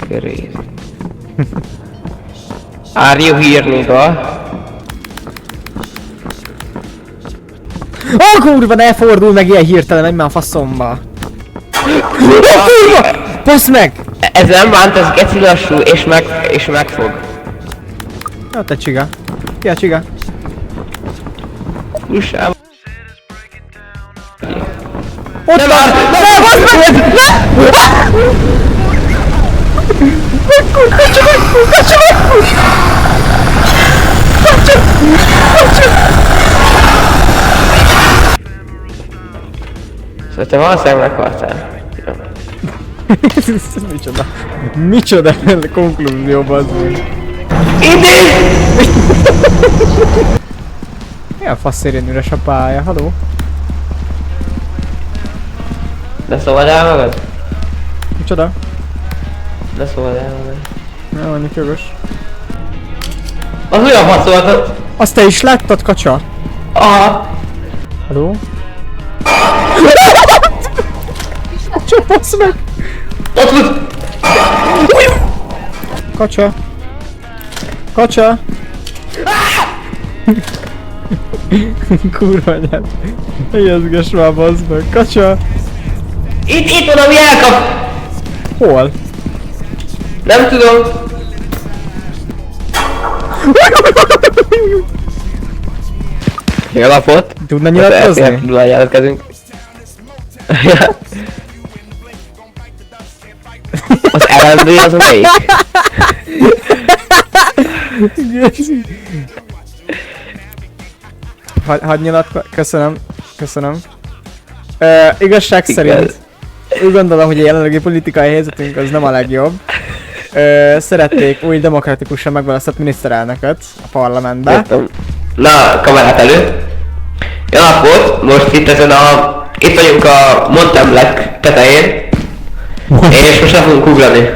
Crazy. Are you here, nigga? Ó, kurva, ne fordul meg ilyen hirtelen, menj már a faszomba! Kurva! Basz meg! Ez nem bánt, ez geci lassú, és megfog. Jó, te csiga. Ki a csiga? Lussál. Ott van! Ne, basz meg! Ne! Szóval te valószínűleg meghaltál. Micsoda? Micsoda konklúzió, bazd meg. Milyen faszérén üres a pálya, haló? De szóval el magad? Micsoda? De szóval el magad. Nem, annyit jogos. Az olyan fasz volt. Azt te is láttad, kacsa? Aha. Haló? Kacsa, basz meg! Ott volt. Kacsa! Kacsa! Kurva anyád! Ijeszges már, bazd meg! Kacsa! Itt van, ami elkap. Hol? Nem tudom. Jó napot! Tudna nyilatkozni? Tudna jelentkezünk. Az LMD az melyik? Hadd nyilatkozni? Köszönöm. Köszönöm. Igazság szerint úgy gondolom, hogy a jelenlegi politikai helyzetünk az nem a legjobb. Szerették új demokratikusan megválasztott miniszterelnököt a parlamentbe. Értem. Na, kamerát elő. Jó napot! Most itt itt vagyunk a Montemlek tetején. És most le fogunk ugrani.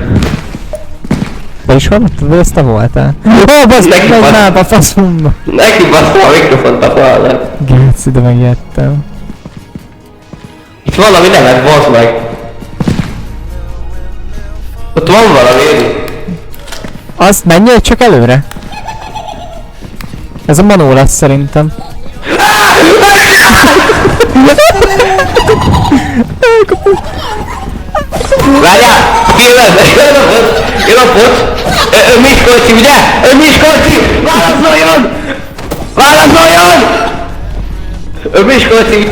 Te is hallottad, hogy ezt te voltál? Ó, bazd meg, megy már a faszomba! Neki basztam a mikrofont a falnak. Géci, de megijedtem. Itt valami nevet, bazd meg. Ott van valami. Azt menjél csak előre. Ez a Manó lesz szerintem. Várjál! Jó napot! Ön Miskolci, ugye? Ön Miskolci! Válaszoljon! Válaszoljon! Ön Miskolci!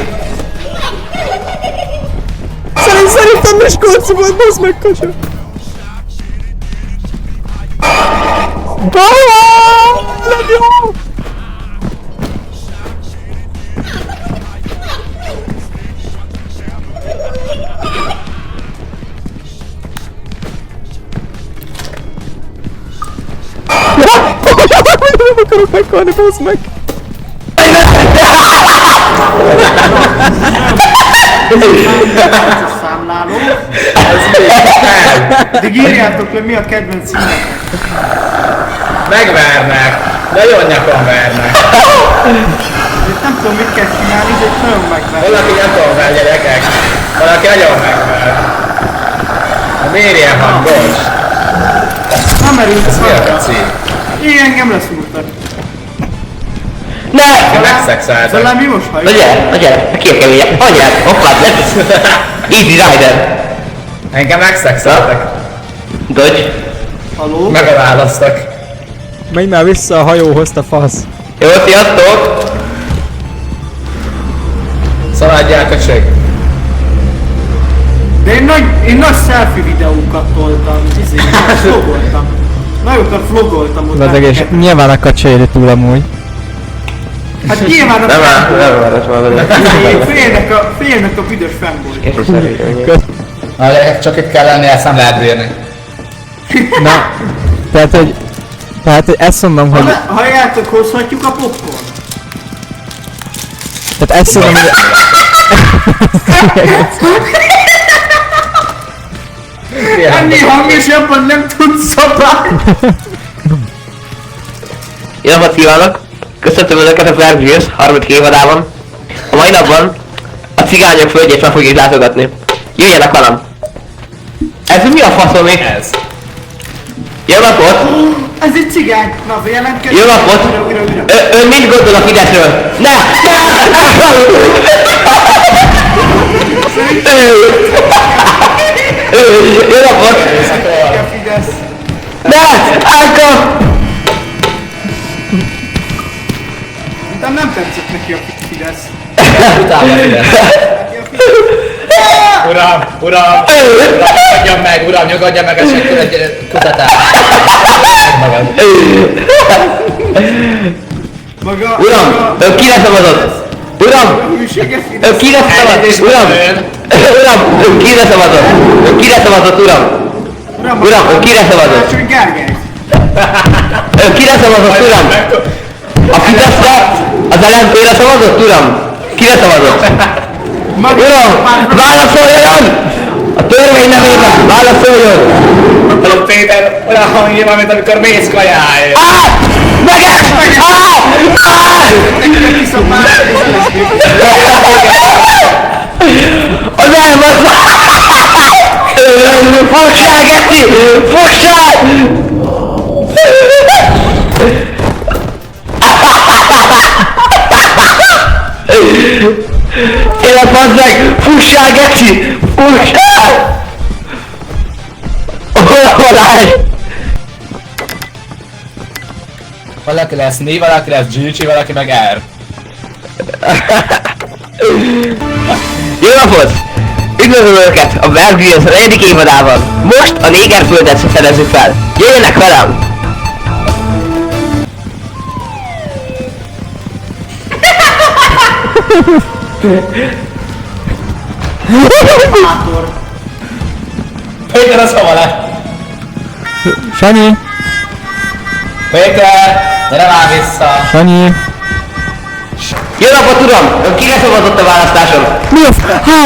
Szerintem Miskolci volt, bazd meg, kacsa! Nem jó! Nem akarok meghalni, bazd meg! Számláló. De írjátok le, mi a kedvenc színek. Megvernek! Nagyon nyakon vernek! Nem tudom, mit kell csinálni, de nagyon megver. Valaki nyakon ver, gyerekek! Valaki nagyon megver! Miért ilyen hangos? Nem erőt Ez mi a szakka. kaci? Én engem leszúrtak. Ne! Megszexeltek. Velem mi most halljuk? Na gyere, ki a keménye? Anyád, hoppá, lesz! Easy Rider! Engem megszexeltek. Dodge. Haló? Megaválasztak. Menj már vissza a hajóhoz, te fasz! Jó, sziasztok! Szaladjál, köcsög. De én nagy selfie videókat toltam, vlogoltam. Nagyokat vlogoltam ott. Az egész, nyilván a kacsa éri túl amúgy. Hát nyilván a Nem már. félnek a büdös fanboy. Na gyerekek, csak itt kell lenni, ezt nem lehet bírni. Na, tehát, hogy ezt mondom, hogy... Halljátok, hozhatjuk a popcorn? Tehát ezt mondom, hogy... Ennél hangosabban nem tudsz szabálni. Jó napot kívánok! Köszöntöm Önöket a Bear Grylls harmadik évadában. A mai napban a cigányok földjét meg fogjuk látogatni. Jöjjenek velem! Ez mi a faszom még? Ez. Jó napot! Ez egy cigány! Na, jelentkezik! Jó napot! Ön mit gondol a Fideszről? Ne! Jó napot! A Fidesz! Ne! Áka! De nem tetszett neki a Fidesz. Utána ide. Uram, nyugodjon meg, ez egy kutatás. Magad. Maga... Uram! Ön kire szavazott? Uram! Hűséges Ön Fidesz! kire szavazott? Uram! Uram! Ön kire szavazott? Ön kire szavazott, uram? Uram, ön kire szavazott? Karácsony Gergely! Ön kire szavazott, uram? A Fideszre? Az LMP-re szavazott, uram? Kire szavazott? Uram! Válaszoljon! A törvény nevében válaszoljon! Uram Péter, olyan hangja van, mint amikor mész kajáért. Megesz! Az elmaz! Fogság, Eci! Fogság! Kérlek, bazd meg! Fussál, Geci! Fussál! Hol állj? Valaki lesz Mi, valaki lesz Gigi, valaki meg R. Jó napot! Üdvözlöm őket a Bear Grylls 4. évadában! Most a Négerföldet szerezzük fel! Jöjjenek velem! Péter, az hova lett? Sanyi! Péter, gyere már vissza! Sanyi! Jó napot, uram! Ön kire szavazott a választáson? Mi az?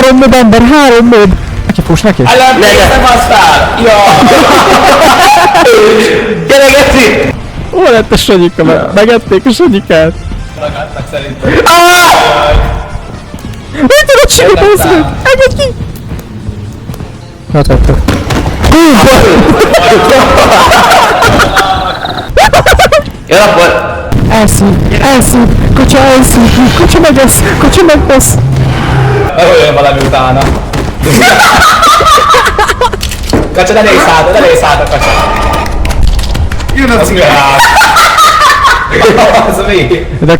3 mob ember, 3 mob! Neki fuss neki? Ellentész nem aztán! Ja! Gyere, Geci! Hol lett a Sanyika? Megették a Sanyikát? Ragadtak szerintem. Mit tudod csinálni, bazd meg? Engedj ki! Hát vettek. Jó napot! Elszív! Kocsa elszív! Kocsa megesz! Kocsa megesz! Örüljön valami utána. Kacsa, ne nézz hát a kacsa. Jön a Az mi? cigány! Az mi? De...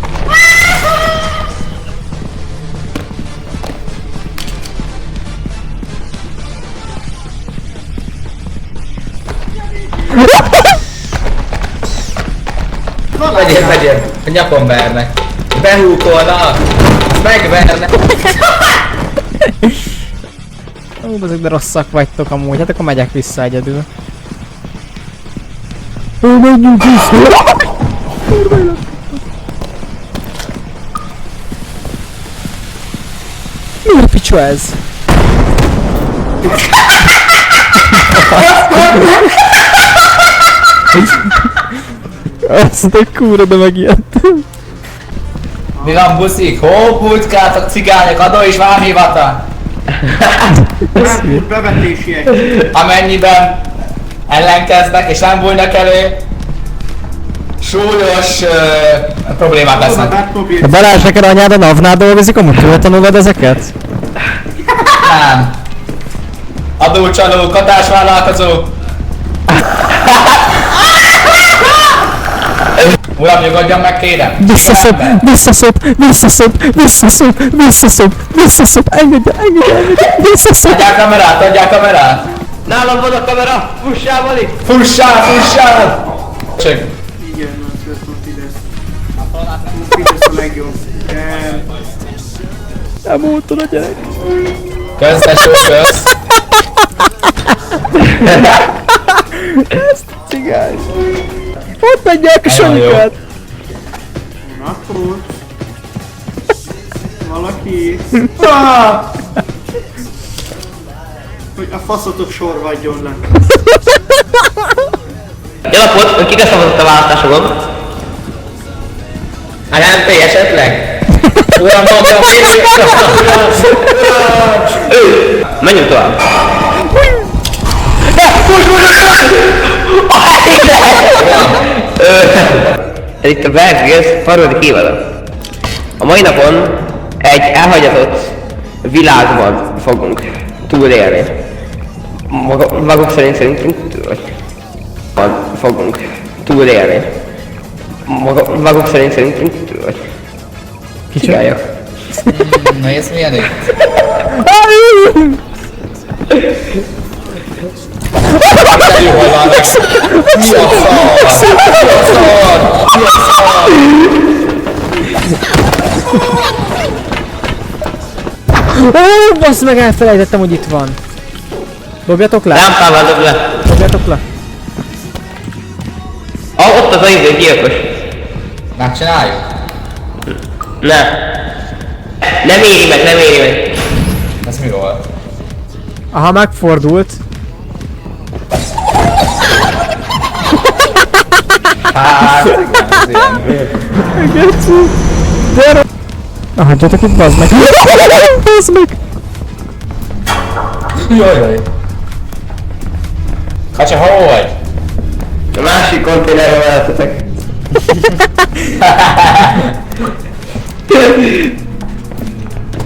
Megyél, a nyakon vernek. Behúkolnak, megvernek. Ó, bazeg, de rosszak vagytok amúgy, hát akkor megyek vissza egyedül. Ó, menjünk vissza! Mi a picsa ez? Azt a kúra, de megijedtem. Mi van, buszik? Hol puckátok, cigányok, adó és vámhivatal? Bevetésiek! Amennyiben ellenkeznek és nem bújnak elő, súlyos problémák lesznek. A Balázs, neked anyád a NAV-nál dolgozik, amúgy tudod tanulod ezeket? Nem. Adócsaló, katásvállalkozó. Uram, nyugodjon meg, kérem! Visszaszop, engedj, visszaszop! Adják kamerát! Nálam van a kamera! Fussál, Vali! Fussál! Csak. Igen, az lesz a Fidesz. A Fidesz a legjobb. Nem úton a gyerek. Kösz, tesó, kösz! Ezt cigány. Ott menjek a Nagyon jó. Sanyikát. Akkor... Valaki... Hogy a faszotok sorvadjon le. Jó napot! Ön kire szavazott a választásokon? LMP esetleg? Uram, mondom, Menjünk tovább. Ez itt a Bear Grylls harmadik évada. A mai napon egy elhagyatott világban fogunk túlélni. Maguk szerintünk fogunk túlélni. Maguk szerintünk csinálják. Na ez milyen itt? Hol van? Mi a szar? Mi a szar? Mi a szar? Ó, bassz meg, elfelejtettem, hogy itt van. Dobjatok le? Lámpával dob le. Dobjatok le. Ott az a izé gyilkos. Megcsináljuk? Ne. Nem éri meg, nem éri meg. Ez mi volt? Aha, megfordult. Hát, igen, ez ilyen. Geci. Gyere! Na, hagyjatok itt, bazd meg. Bazd meg! Jaj. Kacsa, hol vagy? A másik konténerben veletek.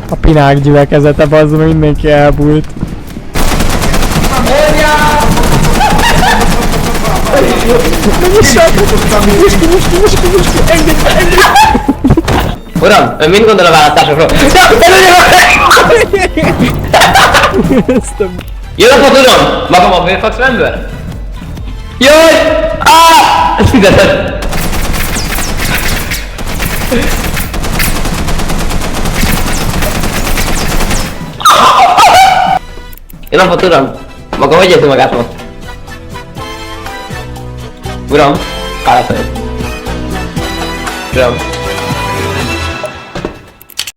A pinák gyülekezete, bazd meg, mindenki elbújt. Uram, ön mit gondol a választásokról? Jön a fot, uram! Magam a Bőfax member? Jaj! Áh! Ez fizetett! Jön a fot, uram! Maga hogy érzi magát most? Uram, kálasz vagyok. Uram.